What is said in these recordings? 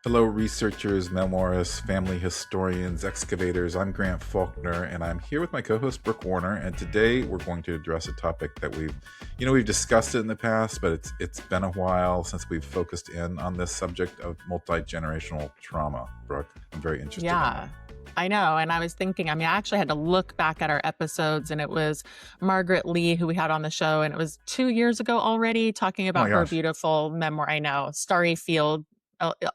Hello, researchers, memoirists, family historians, excavators. I'm Grant Faulkner, and I'm here with my co-host Brooke Warner. And today we're going to address a topic that we've discussed it in the past, but it's been a while since we've focused in on this subject of multi-generational trauma. Brooke, I'm very interested in Yeah, that. I know. And I was thinking, I actually had to look back at our episodes, and it was Margaret Lee who we had on the show, and it was 2 years ago already, talking Oh my about her gosh. beautiful memoir. I know, Starry Field.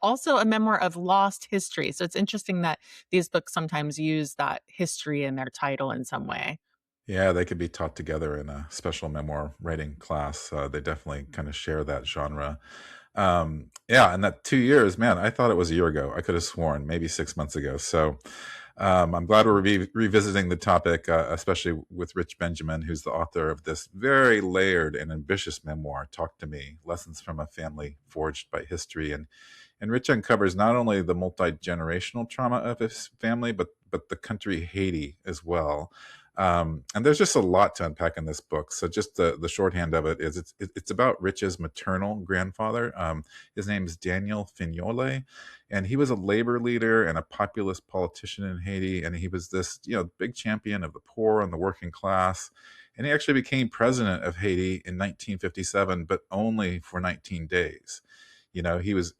Also a memoir of lost history. So it's interesting that these books sometimes use that history in their title in some way. Yeah, they could be taught together in a special memoir writing class. They definitely kind of share that genre. Yeah, and that 2 years, man, I thought it was a year ago. I could have sworn maybe 6 months ago. So I'm glad we're revisiting the topic, especially with Rich Benjamin, who's the author of this very layered and ambitious memoir, Talk to Me, Lessons from a Family Forged by History. And Rich uncovers not only the multi-generational trauma of his family, but the country Haiti as well. And there's just a lot to unpack in this book. So just the shorthand of it is it's about Rich's maternal grandfather. His name is Daniel Fignole, and he was a labor leader and a populist politician in Haiti. And he was this big champion of the poor and the working class. And he actually became president of Haiti in 1957, but only for 19 days. He was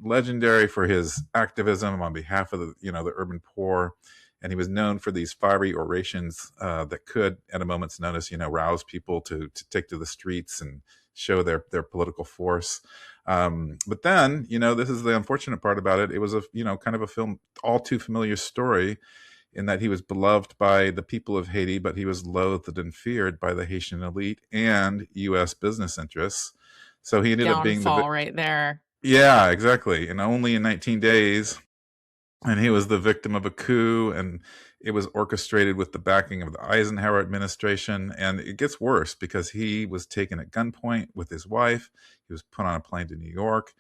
legendary for his activism on behalf of the urban poor, and he was known for these fiery orations that could, at a moment's notice, rouse people to take to the streets and show their political force. But then, this is the unfortunate part about it. It was kind of a film all too familiar story in that he was beloved by the people of Haiti, but he was loathed and feared by the Haitian elite and U.S. business interests. So he ended up being Downfall right there. yeah, exactly. And only in 19 days, and he was the victim of a coup, and it was orchestrated with the backing of the Eisenhower administration. And it gets worse because he was taken at gunpoint with his wife. He was put on a plane to New York,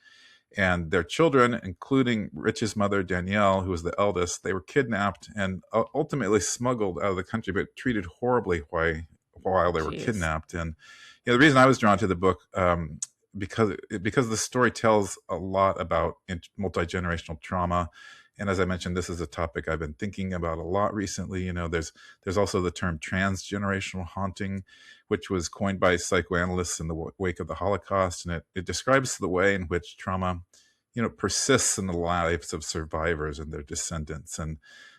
and their children, including Rich's mother Danielle, who was the eldest, they were kidnapped and ultimately smuggled out of the country, but treated horribly while they were Jeez. kidnapped. And the reason I was drawn to the book, because the story tells a lot about multi-generational trauma. And as I mentioned, this is a topic I've been thinking about a lot recently. There's also the term transgenerational haunting, which was coined by psychoanalysts in the wake of the Holocaust, and it describes the way in which trauma, persists in the lives of survivors and their descendants. And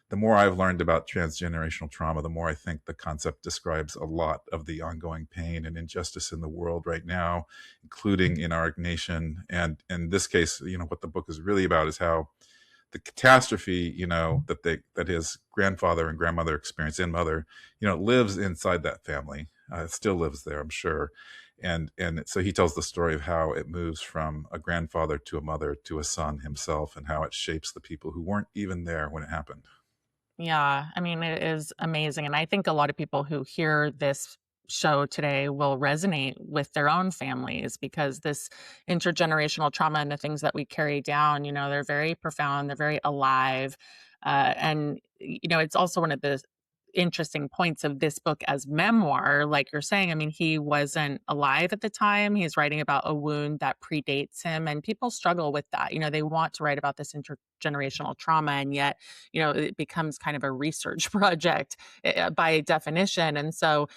the more I've learned about transgenerational trauma, the more I think the concept describes a lot of the ongoing pain and injustice in the world right now, including in our nation. And in this case, what the book is really about is how the catastrophe, that his grandfather and grandmother experienced, and mother, lives inside that family. It still lives there, I'm sure. And so he tells the story of how it moves from a grandfather to a mother to a son himself, and how it shapes the people who weren't even there when it happened. Yeah, it is amazing. And I think a lot of people who hear this show today will resonate with their own families because this intergenerational trauma and the things that we carry down, they're very profound, they're very alive. And it's also one of the interesting points of this book as memoir. Like you're saying, he wasn't alive at the time. He's writing about a wound that predates him, and people struggle with that. They want to write about this intergenerational trauma, and yet, it becomes kind of a research project by definition. And so,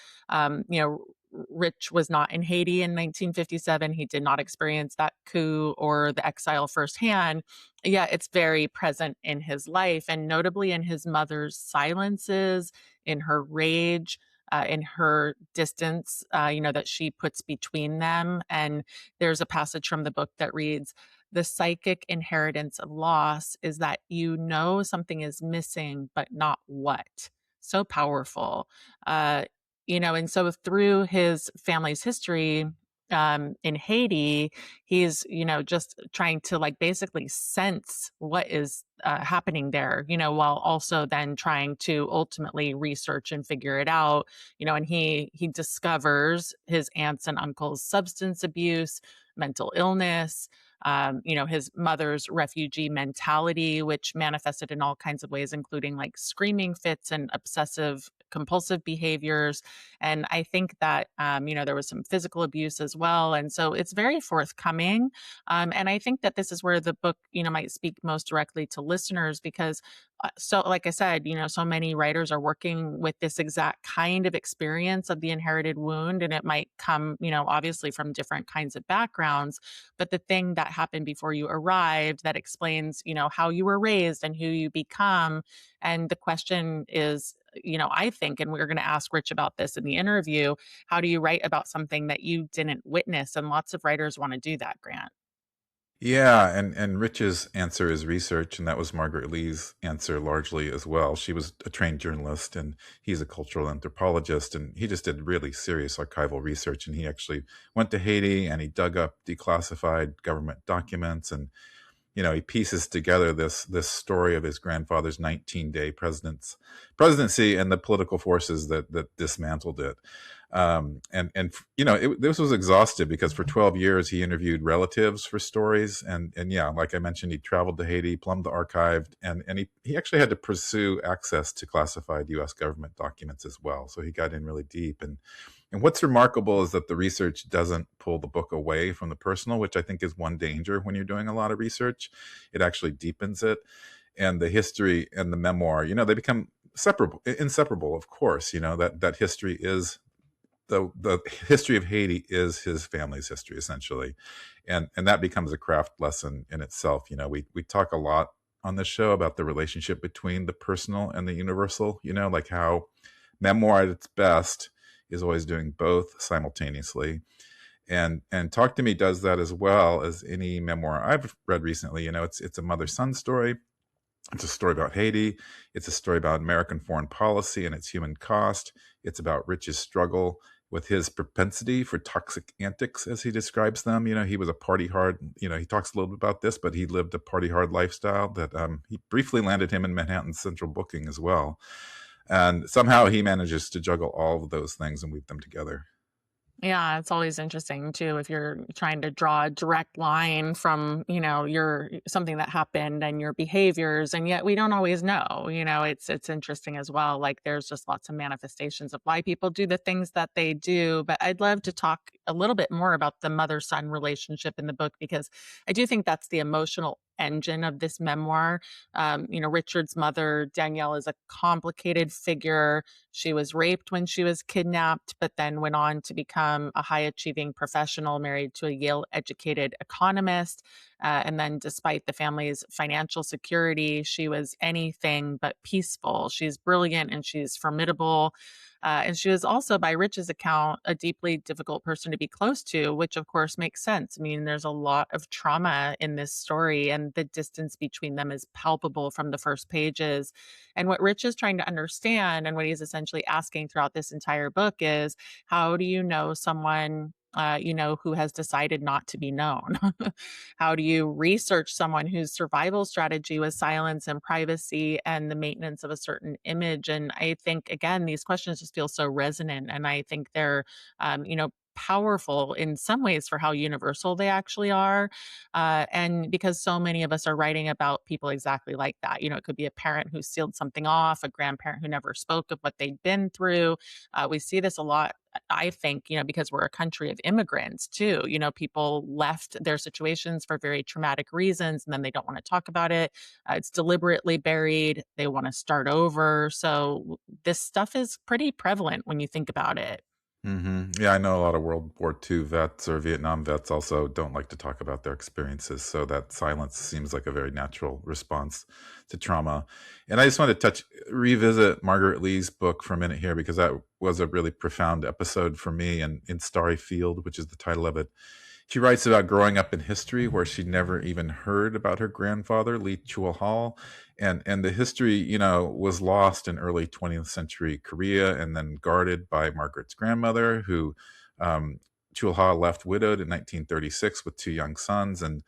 Rich was not in Haiti in 1957. He did not experience that coup or the exile firsthand. Yeah, it's very present in his life, and notably in his mother's silences, in her rage, in her distance, that she puts between them. And there's a passage from the book that reads, "The psychic inheritance of loss is that something is missing, but not what." So powerful. And so through his family's history, in Haiti, he's, just trying to like basically sense what is happening there, while also then trying to ultimately research and figure it out, and he discovers his aunts and uncles' substance abuse, mental illness, his mother's refugee mentality, which manifested in all kinds of ways, including like screaming fits and obsessive compulsive behaviors. And I think that, there was some physical abuse as well. And so it's very forthcoming. And I think that this is where the book, might speak most directly to listeners because so like I said, so many writers are working with this exact kind of experience of the inherited wound, and it might come, obviously from different kinds of backgrounds. But the thing that happened before you arrived that explains, how you were raised and who you become. And the question is, I think, and we're going to ask Rich about this in the interview, how do you write about something that you didn't witness? And lots of writers want to do that, Grant. Yeah, and Rich's answer is research, and that was Margaret Lee's answer largely as well. She was a trained journalist, and he's a cultural anthropologist, and he just did really serious archival research. And he actually went to Haiti and he dug up declassified government documents, and he pieces together this story of his grandfather's 19-day presidency and the political forces that dismantled it. This was exhaustive because for 12 years he interviewed relatives for stories, and yeah, like I mentioned, he traveled to Haiti, plumbed the archive, and he actually had to pursue access to classified U.S. government documents as well. So he got in really deep, and what's remarkable is that the research doesn't pull the book away from the personal, which I think is one danger when you're doing a lot of research. It actually deepens it. And the history and the memoir, they become inseparable, of course. That history is the history of Haiti is his family's history, essentially. And that becomes a craft lesson in itself. We talk a lot on this show about the relationship between the personal and the universal, like how memoir at its best is always doing both simultaneously. And Talk to Me does that as well as any memoir I've read recently. It's a mother-son story. It's a story about Haiti. It's a story about American foreign policy and its human cost. It's about Rich's struggle with his propensity for toxic antics, as he describes them. He was a party hard, he talks a little bit about this, but he lived a party hard lifestyle that he briefly landed him in Manhattan's central booking as well. And somehow he manages to juggle all of those things and weave them together. Yeah, it's always interesting too if you're trying to draw a direct line from, your something that happened and your behaviors, and yet we don't always know. It's interesting as well. Like there's just lots of manifestations of why people do the things that they do. But I'd love to talk a little bit more about the mother-son relationship in the book because I do think that's the emotional engine of this memoir. Richard's mother, Danielle, is a complicated figure. She was raped when she was kidnapped, but then went on to become a high achieving professional, married to a Yale educated economist. And then, despite the family's financial security, she was anything but peaceful. She's brilliant and she's formidable. And she was also, by Rich's account, a deeply difficult person to be close to, which of course makes sense. I mean, there's a lot of trauma in this story, and the distance between them is palpable from the first pages. And what Rich is trying to understand, and what he's essentially asking throughout this entire book, is how do you know someone? Who has decided not to be known? How do you research someone whose survival strategy was silence and privacy and the maintenance of a certain image? And I think, again, these questions just feel so resonant. And I think they're, powerful in some ways for how universal they actually are. And because so many of us are writing about people exactly like that. It could be a parent who sealed something off, a grandparent who never spoke of what they'd been through. We see this a lot, I think, because we're a country of immigrants too. People left their situations for very traumatic reasons and then they don't want to talk about it. It's deliberately buried. They want to start over. So this stuff is pretty prevalent when you think about it. Yeah, I know a lot of World War II vets or Vietnam vets also don't like to talk about their experiences. So that silence seems like a very natural response to trauma. And I just want to revisit Margaret Lee's book for a minute here, because that was a really profound episode for me. And in Starry Field, which is the title of it, she writes about growing up in history where she'd never even heard about her grandfather, Lee Chul Hall. And the history, was lost in early 20th century Korea and then guarded by Margaret's grandmother, who Chul Ha left widowed in 1936 with two young sons. And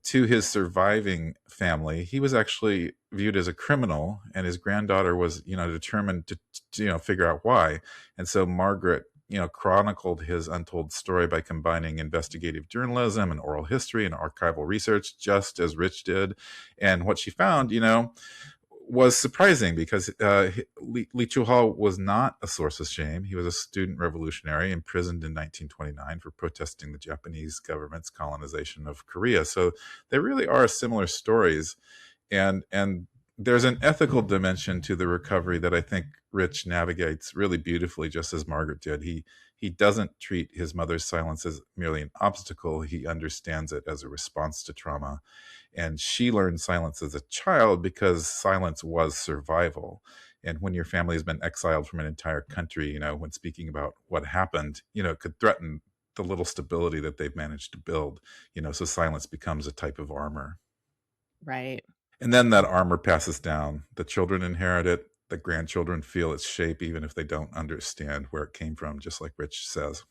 to his surviving family, he was actually viewed as a criminal, and his granddaughter was, determined to figure out why. And so Margaret, chronicled his untold story by combining investigative journalism and oral history and archival research, just as Rich did. And what she found, was surprising because Lee Chu-hao was not a source of shame. He was a student revolutionary imprisoned in 1929 for protesting the Japanese government's colonization of Korea. So they really are similar stories, and there's an ethical dimension to the recovery that I think Rich navigates really beautifully, just as Margaret did. He doesn't treat his mother's silence as merely an obstacle. He understands it as a response to trauma. And she learned silence as a child because silence was survival. And when your family has been exiled from an entire country, when speaking about what happened, it could threaten the little stability that they've managed to build, so silence becomes a type of armor. Right. And then that armor passes down. The children inherit it. The grandchildren feel its shape, even if they don't understand where it came from, just like Rich says.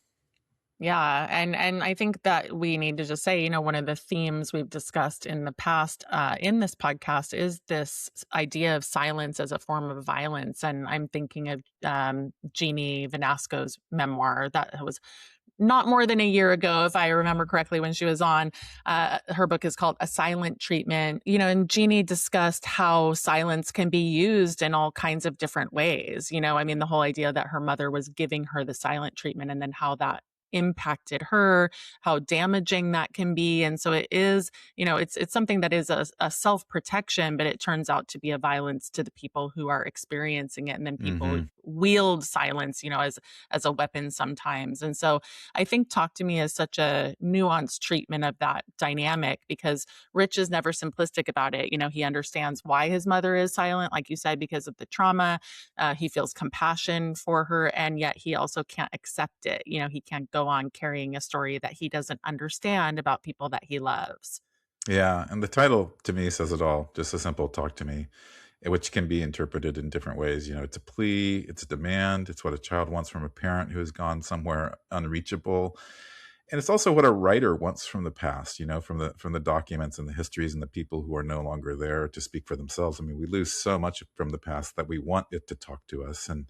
Yeah, and I think that we need to just say, one of the themes we've discussed in the past in this podcast is this idea of silence as a form of violence. And I'm thinking of Jeannie Vanasco's memoir that was not more than a year ago, if I remember correctly, when she was on. Her book is called A Silent Treatment. And Jeannie discussed how silence can be used in all kinds of different ways. I mean, the whole idea that her mother was giving her the silent treatment and then how that impacted her, how damaging that can be. And so it is, it's something that is a self-protection, but it turns out to be a violence to the people who are experiencing it. And then people Mm-hmm. wield silence, as a weapon sometimes. And so I think Talk to Me is such a nuanced treatment of that dynamic, because Rich is never simplistic about it. He understands why his mother is silent, like you said, because of the trauma. He feels compassion for her, and yet he also can't accept it. He can't go on carrying a story that he doesn't understand about people that he loves. Yeah, and the title to me says it all. Just a simple "talk to me," which can be interpreted in different ways. It's a plea, it's a demand, it's what a child wants from a parent who has gone somewhere unreachable, and it's also what a writer wants from the past. From the documents and the histories and the people who are no longer there to speak for themselves. I mean, we lose so much from the past that we want it to talk to us. And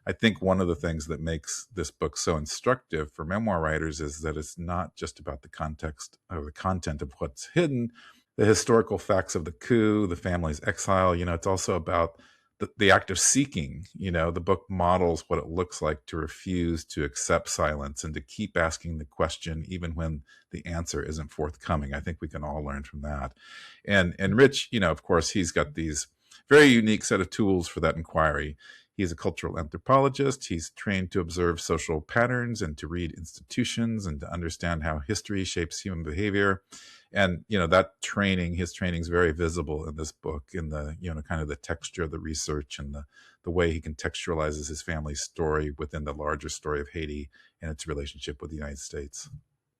I think one of the things that makes this book so instructive for memoir writers is that it's not just about the context or the content of what's hidden, the historical facts of the coup, the family's exile. It's also about the act of seeking. The book models what it looks like to refuse to accept silence and to keep asking the question even when the answer isn't forthcoming. I think we can all learn from that. And Rich, of course, he's got these very unique set of tools for that inquiry. He's a cultural anthropologist. He's trained to observe social patterns and to read institutions and to understand how history shapes human behavior. And that training, his training is very visible in this book, in the kind of the texture of the research and the way he contextualizes his family's story within the larger story of Haiti and its relationship with the United States.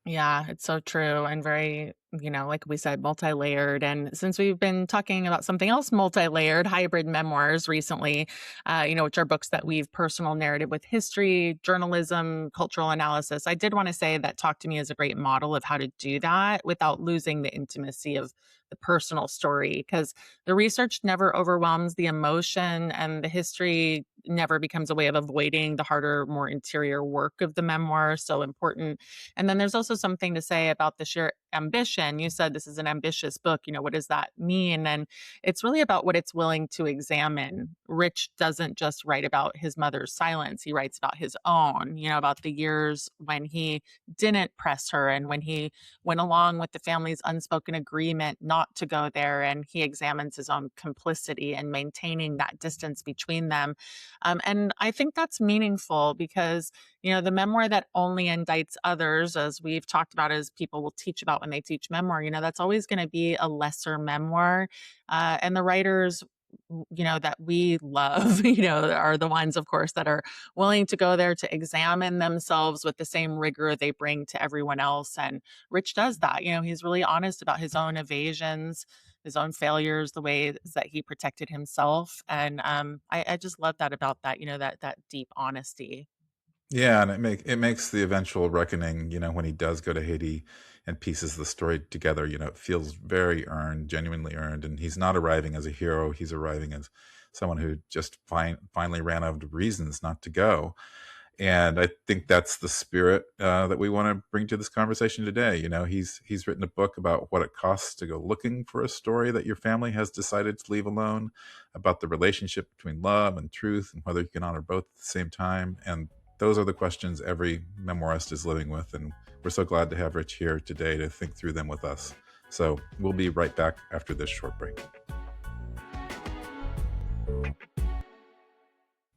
Yeah, it's so true, and very, like we said, multi-layered. And since we've been talking about something else multi-layered, hybrid memoirs recently, which are books that weave personal narrative with history, journalism, cultural analysis, I did want to say that Talk to Me is a great model of how to do that without losing the intimacy of the personal story, because the research never overwhelms the emotion, and the history never becomes a way of avoiding the harder, more interior work of the memoir. So important. And then there's also something to say about the sheer ambition. You said this is an ambitious book. What does that mean? And it's really about what it's willing to examine. Rich doesn't just write about his mother's silence, he writes about his own, about the years when he didn't press her and when he went along with the family's unspoken agreement not to go there. And he examines his own complicity and maintaining that distance between them. And I think that's meaningful because the memoir that only indicts others, as we've talked about, as people will teach about when they teach memoir, that's always going to be a lesser memoir. And the writers, that we love, are the ones, of course, that are willing to go there to examine themselves with the same rigor they bring to everyone else. And Rich does that. He's really honest about his own evasions, his own failures, the ways that he protected himself. And I just love that about that, that deep honesty. Yeah, and it makes the eventual reckoning, when he does go to Haiti and pieces the story together, it feels very earned, genuinely earned. And he's not arriving as a hero; he's arriving as someone who just finally ran out of reasons not to go. And I think that's the spirit that we want to bring to this conversation today. You know, he's written a book about what it costs to go looking for a story that your family has decided to leave alone, about the relationship between love and truth, and whether you can honor both at the same time. And those are the questions every memoirist is living with. And we're so glad to have Rich here today to think through them with us. So we'll be right back after this short break.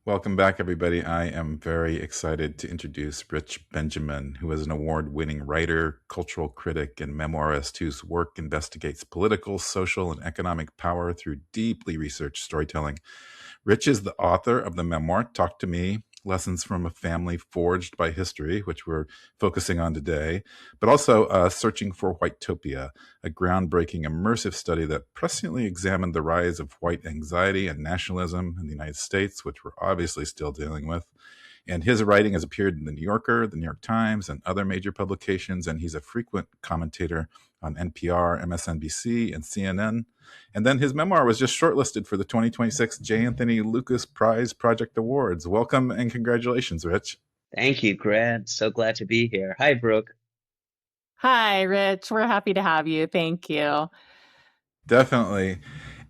Welcome back, everybody. I am very excited to introduce Rich Benjamin, who is an award-winning writer, cultural critic, and memoirist whose work investigates political, social, and economic power through deeply researched storytelling. Rich is the author of the memoir, Talk to Me, Lessons from a Family Forged by History, which we're focusing on today, but also Searching for Whitopia, a groundbreaking immersive study that presciently examined the rise of white anxiety and nationalism in the United States, which we're obviously still dealing with. And his writing has appeared in The New Yorker, The New York Times, and other major publications, and he's a frequent commentator on NPR, MSNBC, and CNN. And then his memoir was just shortlisted for the 2026 J. Anthony Lukas Prize Project Awards. Welcome and congratulations, Rich. Thank you, Grant. So glad to be here. Hi, Brooke. Hi, Rich. We're happy to have you. Thank you. Definitely.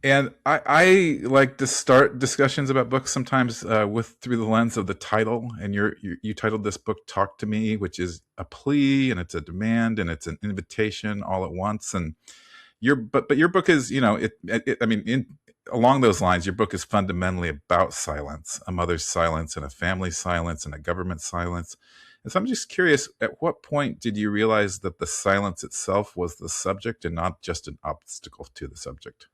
And I like to start discussions about books sometimes with through the lens of the title. And you titled this book "Talk to Me," which is a plea and it's a demand and it's an invitation all at once. And but your book is, you know, along those lines, your book is fundamentally about silence, a mother's silence and a family's silence and a government silence. And so I'm just curious, at what point did you realize that the silence itself was the subject and not just an obstacle to the subject?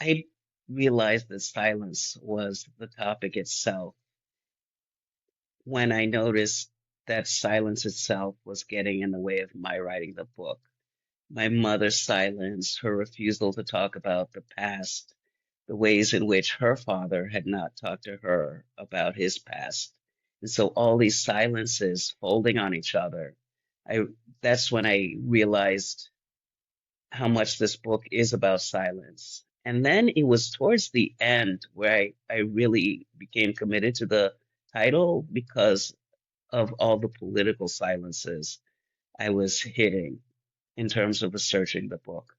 I realized that silence was the topic itself when I noticed that silence itself was getting in the way of my writing the book. My mother's silence, her refusal to talk about the past, the ways in which her father had not talked to her about his past. And so all these silences folding on each other, that's when I realized how much this book is about silence. And then it was towards the end where I really became committed to the title because of all the political silences I was hitting in terms of researching the book.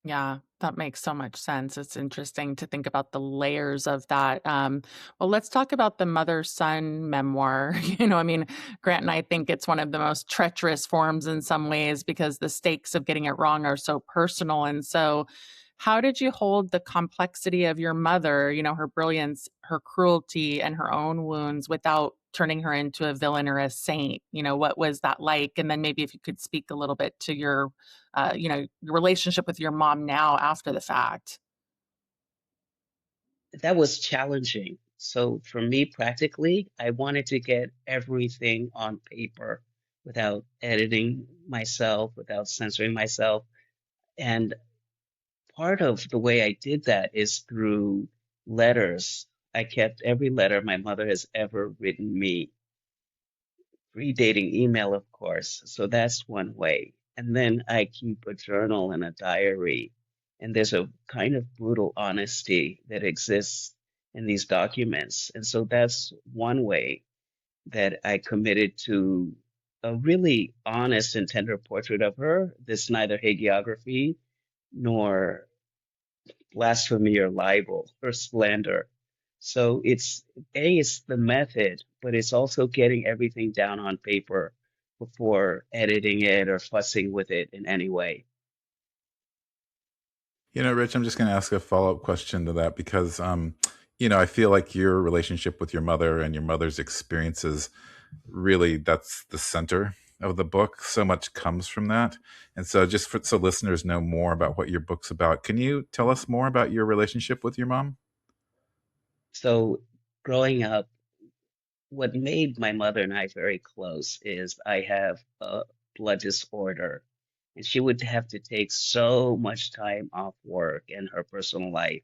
Yeah, that makes so much sense. It's interesting to think about the layers of that. Well, let's talk about the mother-son memoir. I mean, Grant and I think it's one of the most treacherous forms in some ways because the stakes of getting it wrong are so personal. And so, how did you hold the complexity of your mother, her brilliance, her cruelty, and her own wounds without turning her into a villain or a saint? What was that like? And then maybe if you could speak a little bit to your your relationship with your mom now after the fact. That was challenging. So for me, practically, I wanted to get everything on paper without editing myself, without censoring myself. And part of the way I did that is through letters. I kept every letter my mother has ever written me, predating email, of course. So that's one way. And then I keep a journal and a diary. And there's a kind of brutal honesty that exists in these documents. And so that's one way that I committed to a really honest and tender portrait of her. This neither hagiography nor blasphemy or libel or slander. So it's the method, but it's also getting everything down on paper before editing it or fussing with it in any way. Rich, I'm just going to ask a follow-up question to that because, I feel like your relationship with your mother and your mother's experiences, really, that's the center of the book. So much comes from that. And so so listeners know more about what your book's about, can you tell us more about your relationship with your mom? So growing up, what made my mother and I very close is I have a blood disorder, and she would have to take so much time off work and her personal life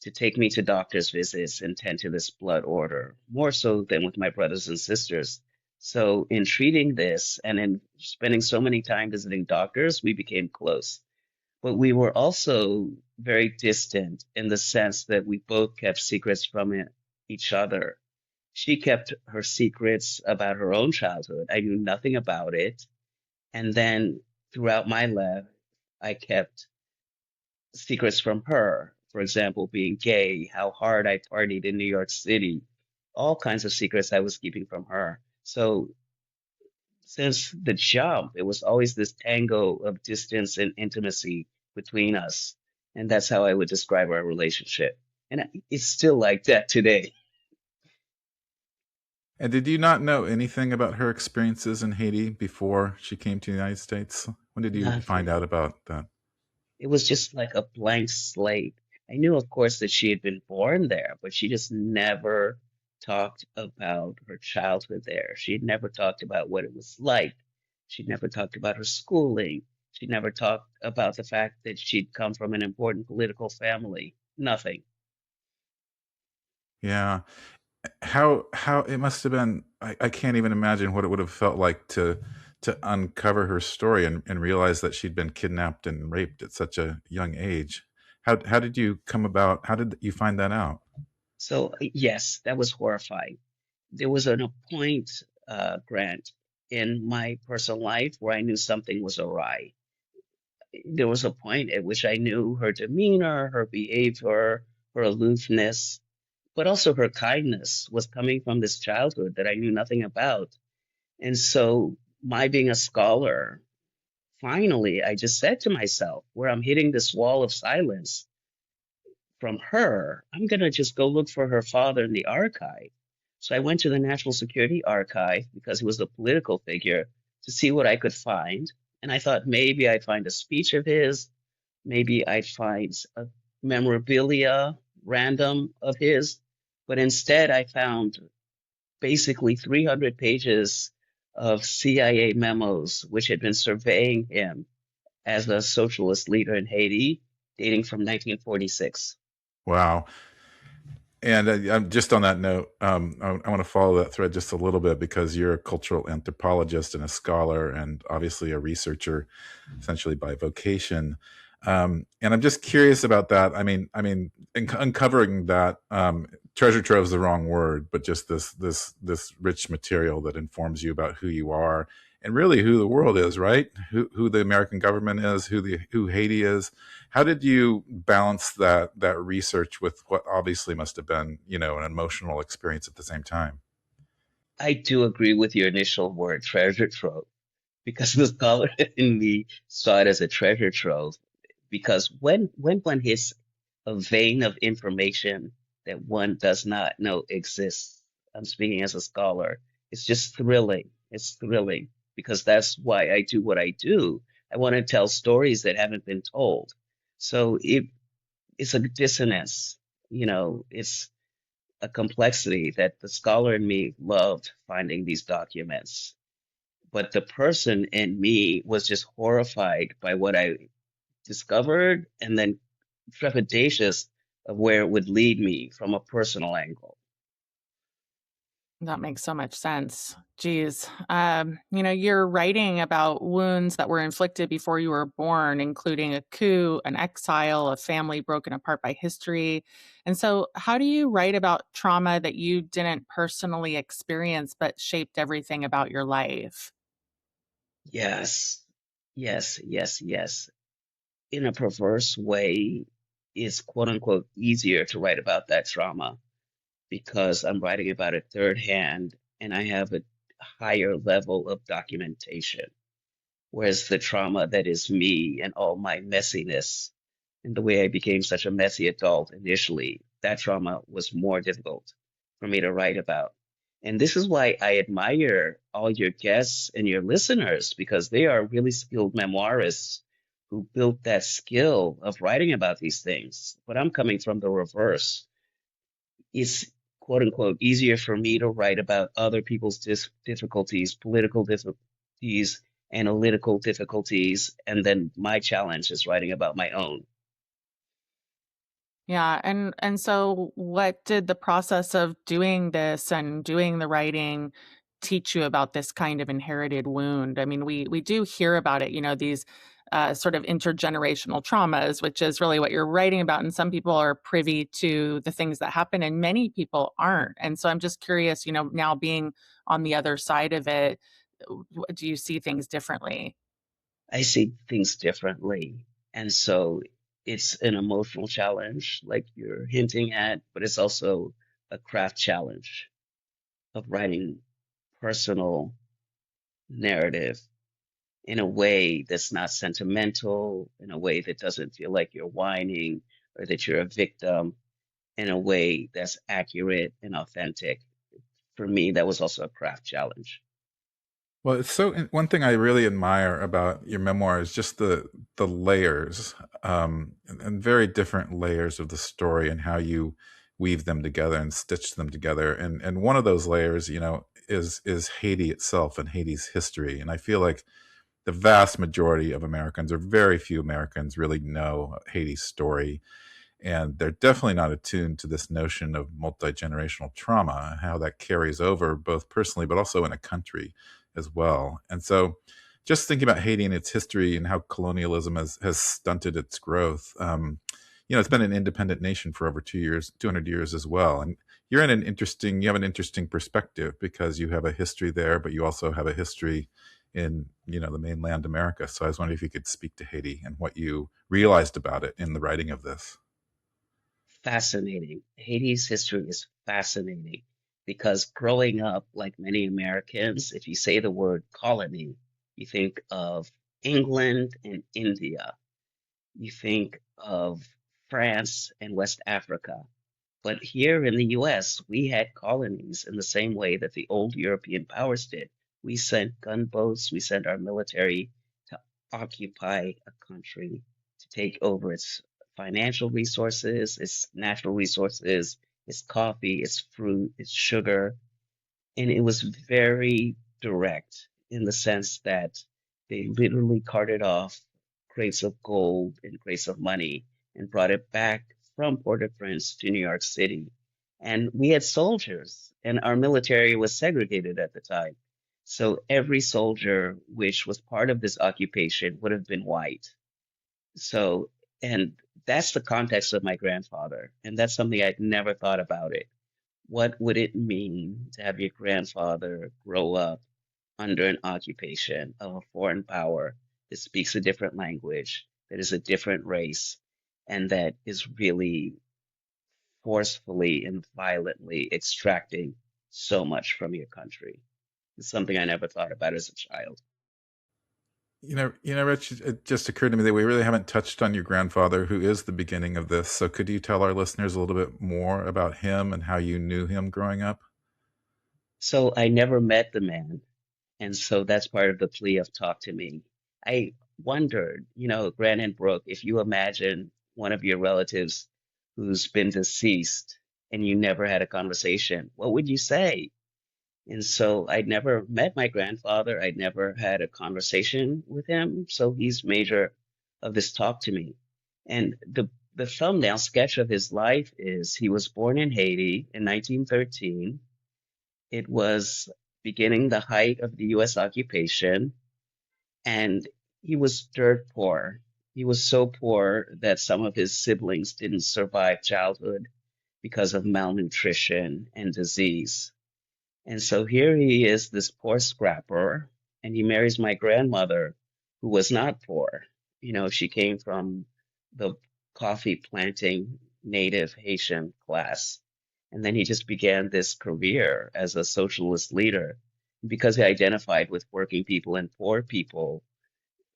to take me to doctor's visits and tend to this blood order, more so than with my brothers and sisters. So in treating this and in spending so many time visiting doctors, we became close. But we were also very distant in the sense that we both kept secrets from each other. She kept her secrets about her own childhood. I knew nothing about it. And then throughout my life, I kept secrets from her. For example, being gay, how hard I partied in New York City, all kinds of secrets I was keeping from her. So since the jump, it was always this tango of distance and intimacy between us. And that's how I would describe our relationship. And it's still like that today. And did you not know anything about her experiences in Haiti before she came to the United States? When did you find Nothing. out about that? It was just like a blank slate. I knew, of course, that she had been born there, but she just never talked about her childhood there. She had never talked about what it was like. She'd never talked about her schooling. She'd never talked about the fact that she'd come from an important political family. Nothing. Yeah. How it must have been, I can't even imagine what it would have felt like to uncover her story and realize that she'd been kidnapped and raped at such a young age. How did you come about, how did you find that out? So, yes, that was horrifying. There was an point, Grant, in my personal life where I knew something was awry. There was a point at which I knew her demeanor, her behavior, her aloofness, but also her kindness was coming from this childhood that I knew nothing about. And so, my being a scholar, finally, I just said to myself, where I'm hitting this wall of silence from her, I'm going to just go look for her father in the archive. So I went to the National Security Archive because he was a political figure to see what I could find. And I thought maybe I'd find a speech of his, maybe I'd find a memorabilia random of his. But instead, I found basically 300 pages of CIA memos, which had been surveying him as a socialist leader in Haiti, dating from 1946. Wow. And I'm just on that note, I want to follow that thread just a little bit because you're a cultural anthropologist and a scholar, and obviously a researcher, essentially by vocation. And I'm just curious about that. Uncovering that treasure trove is the wrong word, but just this rich material that informs you about who you are and really who the world is, right? Who the American government is, who Haiti is. How did you balance that research with what obviously must have been, an emotional experience at the same time? I do agree with your initial word, treasure trove, because the scholar in me saw it as a treasure trove. Because when one hits a vein of information that one does not know exists, I'm speaking as a scholar, it's just thrilling. It's thrilling because that's why I do what I do. I want to tell stories that haven't been told. So it's a dissonance, it's a complexity that the scholar in me loved finding these documents. But the person in me was just horrified by what I discovered and then trepidatious of where it would lead me from a personal angle. That makes so much sense. Geez. You're writing about wounds that were inflicted before you were born, including a coup, an exile, a family broken apart by history. And so, how do you write about trauma that you didn't personally experience but shaped everything about your life? Yes, yes, yes, yes. In a perverse way, it's quote unquote easier to write about that trauma because I'm writing about it third hand and I have a higher level of documentation. Whereas the trauma that is me and all my messiness and the way I became such a messy adult initially, that trauma was more difficult for me to write about. And this is why I admire all your guests and your listeners because they are really skilled memoirists who built that skill of writing about these things. But I'm coming from the reverse. It's quote unquote easier for me to write about other people's difficulties, political difficulties, analytical difficulties, and then my challenge is writing about my own. Yeah, and so what did the process of doing this and doing the writing teach you about this kind of inherited wound? I mean, we do hear about it, these sort of intergenerational traumas, which is really what you're writing about. And some people are privy to the things that happen, and many people aren't. And so I'm just curious, now being on the other side of it, do you see things differently? I see things differently. And so it's an emotional challenge, like you're hinting at, but it's also a craft challenge of writing personal narrative in a way that's not sentimental, in a way that doesn't feel like you're whining or that you're a victim, in a way that's accurate and authentic. For me, that was also a craft challenge. Well, it's so one thing I really admire about your memoir is just the layers, and very different layers of the story and how you weave them together and stitch them together. And one of those layers, is Haiti itself and Haiti's history. And I feel like the vast majority of Americans, or very few Americans, really know Haiti's story, and they're definitely not attuned to this notion of multi-generational trauma and how that carries over both personally but also in a country as well. And so just thinking about Haiti and its history and how colonialism has stunted its growth, it's been an independent nation for over 2 years, 200 years as well. And you have an interesting perspective because you have a history there, but you also have a history in, the mainland America. So I was wondering if you could speak to Haiti and what you realized about it in the writing of this. Fascinating. Haiti's history is fascinating because growing up, like many Americans, if you say the word colony, you think of England and India. You think of France and West Africa. But here in the US, we had colonies in the same way that the old European powers did. We sent gunboats, we sent our military to occupy a country, to take over its financial resources, its natural resources, its coffee, its fruit, its sugar. And it was very direct in the sense that they literally carted off crates of gold and crates of money and brought it back from Port-au-Prince to New York City. And we had soldiers, and our military was segregated at the time. So every soldier which was part of this occupation would have been white. So, and that's the context of my grandfather. And that's something I'd never thought about it. What would it mean to have your grandfather grow up under an occupation of a foreign power that speaks a different language, that is a different race, and that is really forcefully and violently extracting so much from your country? It's something I never thought about as a child. Rich, it just occurred to me that we really haven't touched on your grandfather, who is the beginning of this. So could you tell our listeners a little bit more about him and how you knew him growing up? So I never met the man. And so that's part of the plea of talk to me. I wondered, Granite Brook, if you imagine one of your relatives who's been deceased and you never had a conversation, what would you say? And so I'd never met my grandfather. I'd never had a conversation with him. So he's major of this talk to me. And the thumbnail sketch of his life is he was born in Haiti in 1913. It was beginning the height of the US occupation, and he was dirt poor. He was so poor that some of his siblings didn't survive childhood because of malnutrition and disease. And so here he is, this poor scrapper, and he marries my grandmother, who was not poor. She came from the coffee planting native Haitian class. And then he just began this career as a socialist leader. Because he identified with working people and poor people,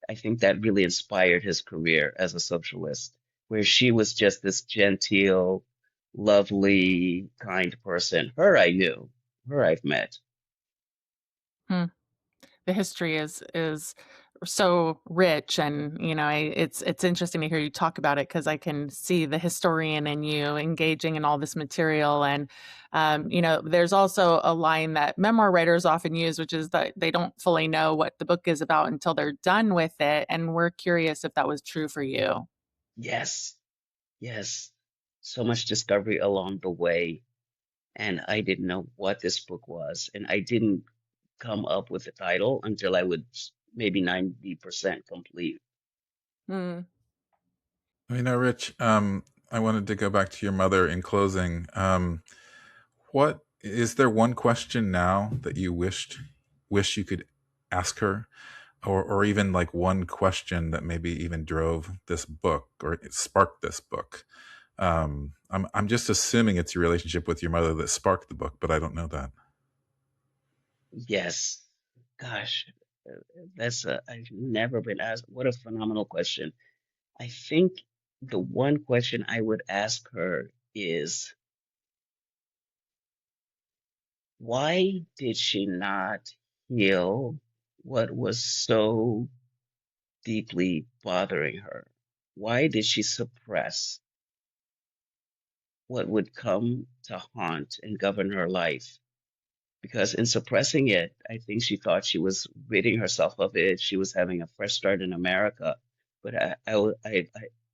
I think that really inspired his career as a socialist, where she was just this genteel, lovely, kind person. Her I knew, her I've met. Hmm. The history is so rich, and it's interesting to hear you talk about it because I can see the historian in you engaging in all this material. And there's also a line that memoir writers often use, which is that they don't fully know what the book is about until they're done with it, and we're curious if that was true for you. Yes, yes. So much discovery along the way. And I didn't know what this book was. And I didn't come up with the title until I would maybe 90% complete. Mm. Rich, I wanted to go back to your mother in closing. What is there one question now that you wish you could ask her, or even like one question that maybe even drove this book or it sparked this book? I'm just assuming it's your relationship with your mother that sparked the book, but I don't know that. Yes. Gosh, I've never been asked. What a phenomenal question. I think the one question I would ask her is, why did she not heal what was so deeply bothering her? Why did she suppress what would come to haunt and govern her life? Because in suppressing it, I think she thought she was ridding herself of it. She was having a fresh start in America. But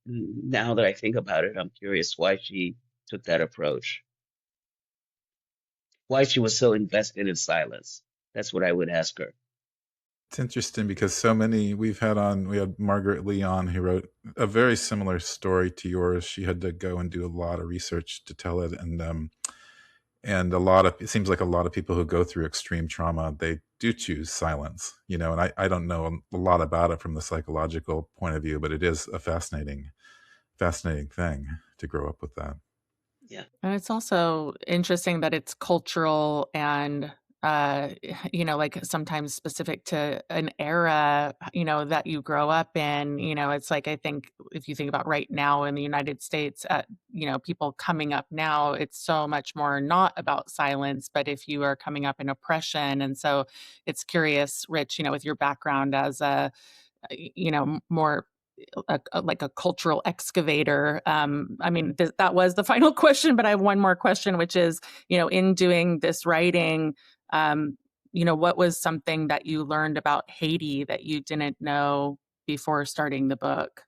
now that I think about it, I'm curious why she took that approach, why she was so invested in silence. That's what I would ask her. It's interesting because so many we had Margaret Lee on who wrote a very similar story to yours. She had to go and do a lot of research to tell it, and it seems like a lot of people who go through extreme trauma, they do choose silence, and I don't know a lot about it from the psychological point of view, but it is a fascinating thing to grow up with that. Yeah. And it's also interesting that it's cultural and, like sometimes specific to an era, that you grow up in. It's like, I think if you think about right now in the United States, people coming up now, it's so much more not about silence, but if you are coming up in oppression. And so it's curious, Rich, with your background as more like a cultural excavator. I mean, that was the final question, but I have one more question, which is, in doing this writing, what was something that you learned about Haiti that you didn't know before starting the book?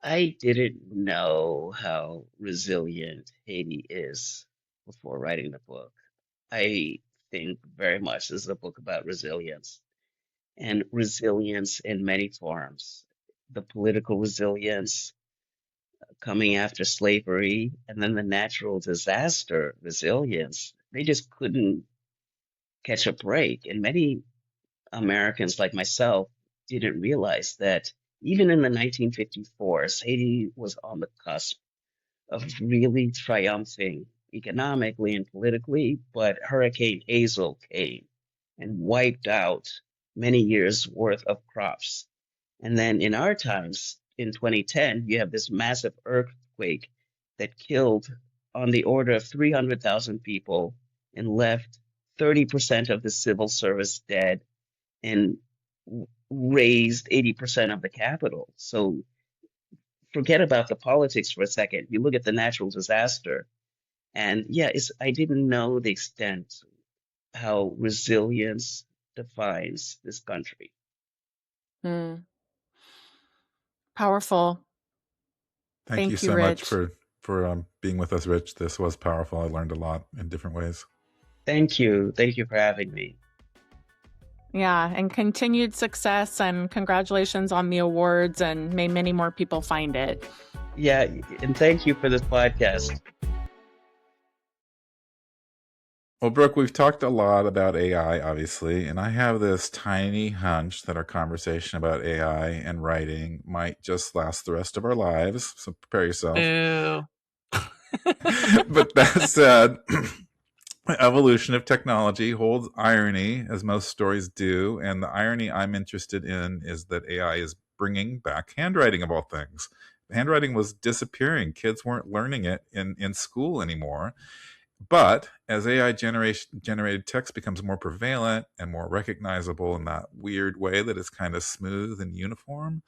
I didn't know how resilient Haiti is before writing the book. I think very much this is a book about resilience and resilience in many forms. The political resilience coming after slavery, and then the natural disaster resilience. They just couldn't catch a break. And many Americans, like myself, didn't realize that even in the 1954s, Haiti was on the cusp of really triumphing economically and politically, but Hurricane Hazel came and wiped out many years' worth of crops. And then in our times, in 2010, you have this massive earthquake that killed on the order of 300,000 people and left 30% of the civil service dead and raised 80% of the capital. So forget about the politics for a second. You look at the natural disaster, and yeah, I didn't know the extent how resilience defines this country. Mm. Powerful. Thank you Thank you, so much Rich. for being with us, Rich. This was powerful. I learned a lot in different ways. Thank you. Thank you for having me. Yeah, and continued success, and congratulations on the awards, and may many more people find it. Yeah, and thank you for this podcast. Well, Brooke, we've talked a lot about AI, obviously, and I have this tiny hunch that our conversation about AI and writing might just last the rest of our lives. So prepare yourself. Boo. But that said, the evolution of technology holds irony, as most stories do. And the irony I'm interested in is that AI is bringing back handwriting, of all things. Handwriting was disappearing. Kids weren't learning it in school anymore. But as AI generated text becomes more prevalent and more recognizable in that weird way that is kind of smooth and uniform,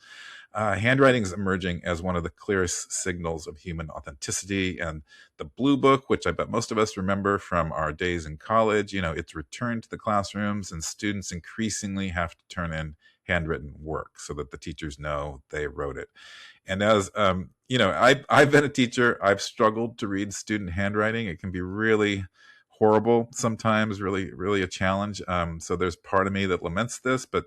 handwriting is emerging as one of the clearest signals of human authenticity. And the Blue Book, which I bet most of us remember from our days in college, it's returned to the classrooms, and students increasingly have to turn in handwritten work so that the teachers know they wrote it. And as I've been a teacher. I've struggled to read student handwriting. It can be really horrible sometimes, really, really a challenge. So there's part of me that laments this, but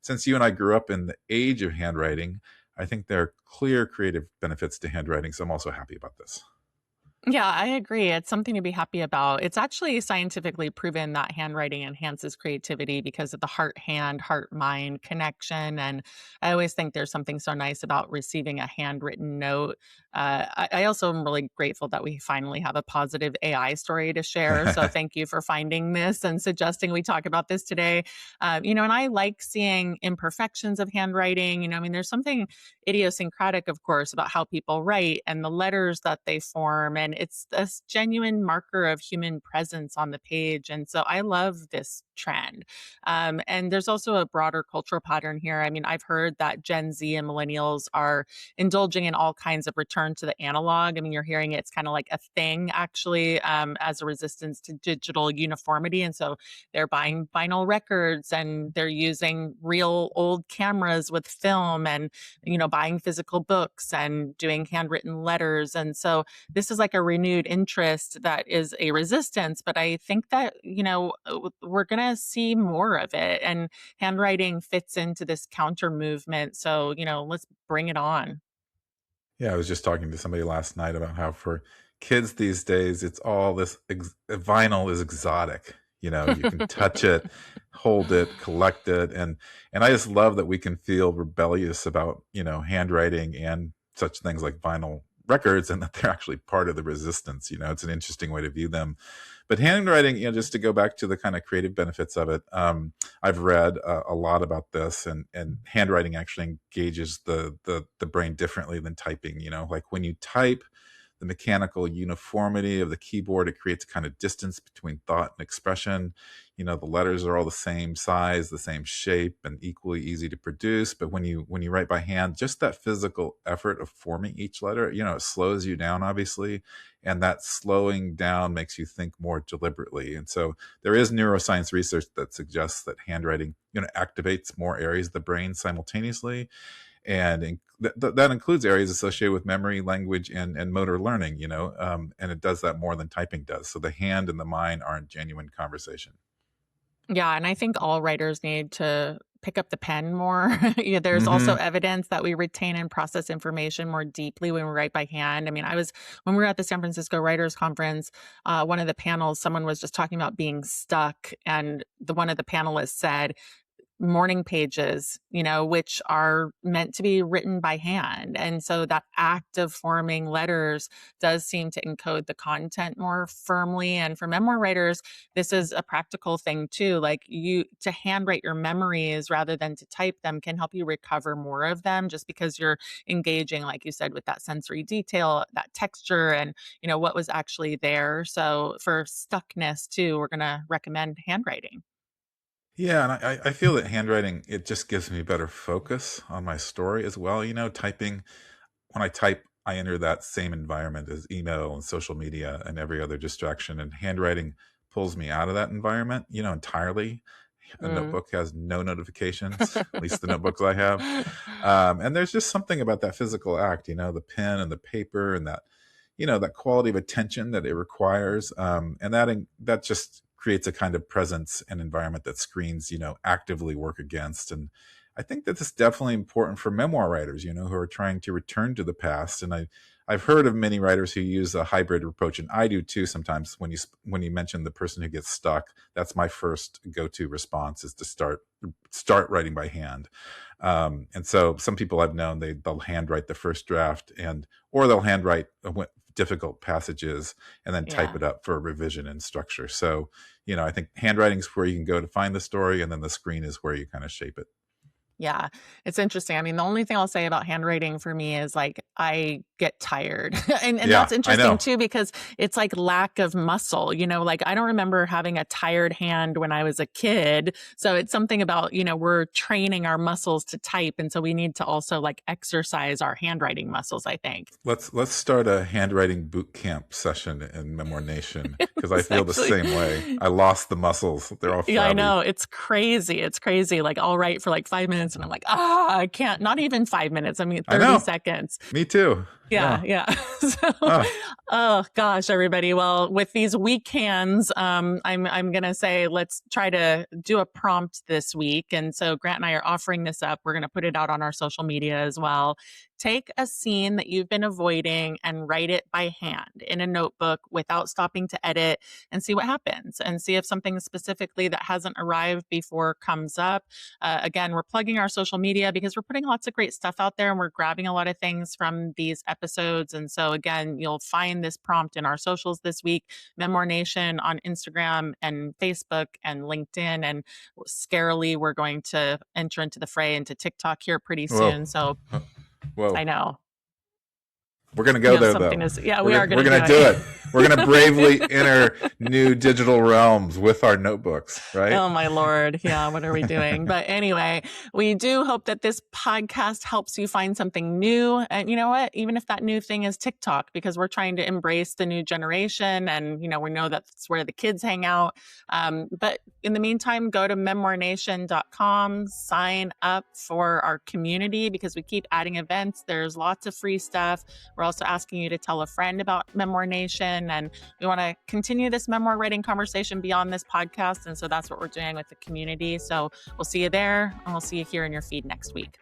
since you and I grew up in the age of handwriting, I think there are clear creative benefits to handwriting. So I'm also happy about this. Yeah, I agree. It's something to be happy about. It's actually scientifically proven that handwriting enhances creativity because of the heart hand, heart mind connection. And I always think there's something so nice about receiving a handwritten note. I also am really grateful that we finally have a positive AI story to share. So thank you for finding this and suggesting we talk about this today. And I like seeing imperfections of handwriting. There's something idiosyncratic, of course, about how people write and the letters that they form. And it's this genuine marker of human presence on the page. And so I love this trend. And there's also a broader cultural pattern here. I've heard that Gen Z and millennials are indulging in all kinds of return to the analog. You're hearing it's kind of like a thing, actually, as a resistance to digital uniformity. And so they're buying vinyl records and they're using real old cameras with film and buying physical books and doing handwritten letters. And so this is like a renewed interest that is a resistance. But I think that, we're going to see more of it. And handwriting fits into this counter movement. So, let's bring it on. Yeah, I was just talking to somebody last night about how for kids these days, it's all this vinyl is exotic. You can touch it, hold it, collect it, and I just love that we can feel rebellious about handwriting and such things like vinyl records, and that they're actually part of the resistance. It's an interesting way to view them. But handwriting, just to go back to the kind of creative benefits of it, I've read a lot about this, and handwriting actually engages the brain differently than typing. Like when you type, the mechanical uniformity of the keyboard, it creates a kind of distance between thought and expression. The letters are all the same size, the same shape, and equally easy to produce. But when you write by hand, just that physical effort of forming each letter, it slows you down, obviously. And that slowing down makes you think more deliberately. And so there is neuroscience research that suggests that handwriting, activates more areas of the brain simultaneously. And that includes areas associated with memory, language, and motor learning, and it does that more than typing does. So the hand and the mind are in genuine conversation. Yeah, and I think all writers need to pick up the pen more. There's also Hmm. evidence that we retain and process information more deeply when we write by hand. When we were at the San Francisco Writers Conference, one of the panels, someone was just talking about being stuck, and one of the panelists said, morning pages, which are meant to be written by hand. And so that act of forming letters does seem to encode the content more firmly. And for memoir writers, this is a practical thing too. Like to handwrite your memories rather than to type them can help you recover more of them, just because you're engaging, like you said, with that sensory detail, that texture, and what was actually there. So for stuckness too, we're going to recommend handwriting. Yeah, and I feel that handwriting, it just gives me better focus on my story as well. Typing, when I type, I enter that same environment as email and social media and every other distraction. And handwriting pulls me out of that environment, entirely. A Mm. notebook has no notifications, at least the notebooks I have. And there's just something about that physical act, the pen and the paper, and that quality of attention that it requires. And that just creates a kind of presence and environment that screens, actively work against. And I think that this is definitely important for memoir writers, who are trying to return to the past. And I've heard of many writers who use a hybrid approach, and I do too. Sometimes when you mention the person who gets stuck, that's my first go-to response, is to start writing by hand. And so some people I've known, they'll handwrite the first draft, or they'll handwrite difficult passages and then type Yeah. it up for a revision and structure. So, I think handwriting is where you can go to find the story, and then the screen is where you kind of shape it. Yeah, it's interesting. The only thing I'll say about handwriting for me is like I get tired. And Yeah, that's I interesting know. too, because it's like lack of muscle, like I don't remember having a tired hand when I was a kid. So it's something about, we're training our muscles to type. And so we need to also like exercise our handwriting muscles, I think. Let's start a handwriting boot camp session in Memoir Nation, because I It's feel the actually, same way. I lost the muscles; they're all yeah, I flabby. know. It's crazy. It's crazy. Like I'll write for like 5 minutes and I'm like, I can't, not even 5 minutes. I 30 know. seconds. Me too. Yeah. So, oh gosh, everybody. Well, with these weekends, I'm gonna say let's try to do a prompt this week. And so Grant and I are offering this up. We're gonna put it out on our social media as well. Take a scene that you've been avoiding and write it by hand in a notebook without stopping to edit, and see what happens, and see if something specifically that hasn't arrived before comes up. Again, we're plugging our social media because we're putting lots of great stuff out there, and we're grabbing a lot of things from these episodes. And so again, you'll find this prompt in our socials this week: Memoir Nation on Instagram and Facebook and LinkedIn. And scarily, we're going to enter into the fray into TikTok here pretty soon. So Whoa. I know. We're going to go there, though. We are going to do it. We're going to bravely enter new digital realms with our notebooks, right? Oh, my Lord. Yeah, what are we doing? But anyway, we do hope that this podcast helps you find something new. And you know what? Even if that new thing is TikTok, because we're trying to embrace the new generation. And, we know that's where the kids hang out. But in the meantime, go to memoirnation.com, sign up for our community, because we keep adding events. There's lots of free stuff. We're also asking you to tell a friend about Memoir Nation, and we want to continue this memoir writing conversation beyond this podcast. And so that's what we're doing with the community. So we'll see you there, and we'll see you here in your feed next week.